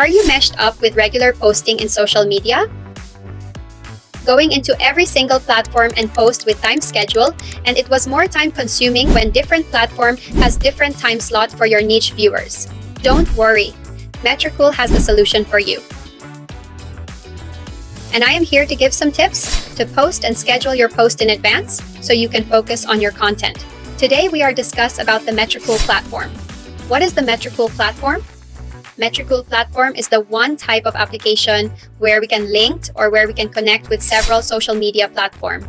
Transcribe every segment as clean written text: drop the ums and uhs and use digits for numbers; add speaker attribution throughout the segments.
Speaker 1: Are you meshed up with regular posting in social media? Going into every single platform and post with time schedule, and it was more time consuming when different platform has different time slot for your niche viewers. Don't worry, Metricool has the solution for you. And I am here to give some tips to post and schedule your post in advance so you can focus on your content. Today we are discuss about the Metricool platform. What is the Metricool platform? Metricool platform is the one type of application where we can link or where we can connect with several social media platforms.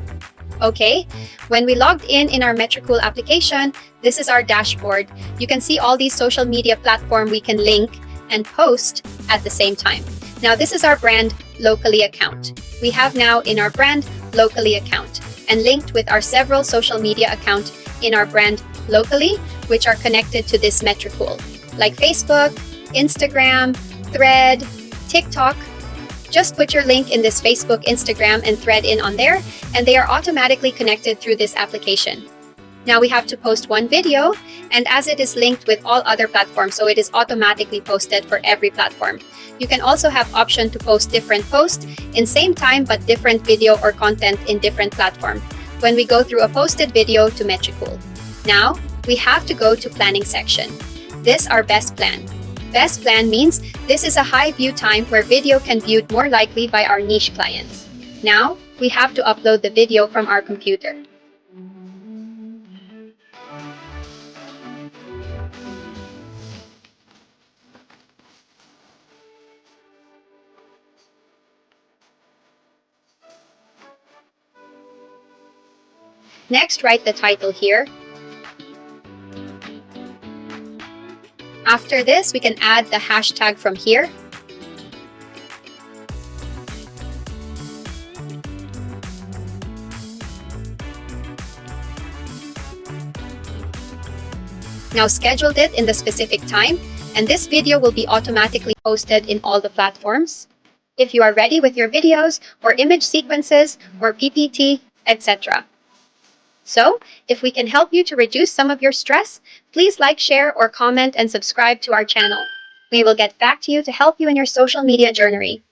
Speaker 1: Okay, when we logged in our Metricool application, this is our dashboard. You can see all these social media platforms we can link and post at the same time. Now this is our brand locally account. We have now in our brand locally account and linked with our several social media account in our brand locally, which are connected to this Metricool, like Facebook, Instagram, Thread, TikTok. Just put your link in this Facebook, Instagram, and Thread in on there, and they are automatically connected through this application. Now we have to post one video, and as it is linked with all other platforms, so it is automatically posted for every platform. You can also have option to post different posts in same time but different video or content in different platform when we go through a posted video to Metricool. Now, we have to go to planning section. This our best plan. Best plan means this is a high view time where video can viewed more likely by our niche clients. Now, we have to upload the video from our computer. Next, write the title here. After this, we can add the hashtag from here. Now scheduled it in the specific time, and this video will be automatically posted in all the platforms. If you are ready with your videos or image sequences or PPT, etc. So, if we can help you to reduce some of your stress, please like, share, or comment and subscribe to our channel. We will get back to you to help you in your social media journey.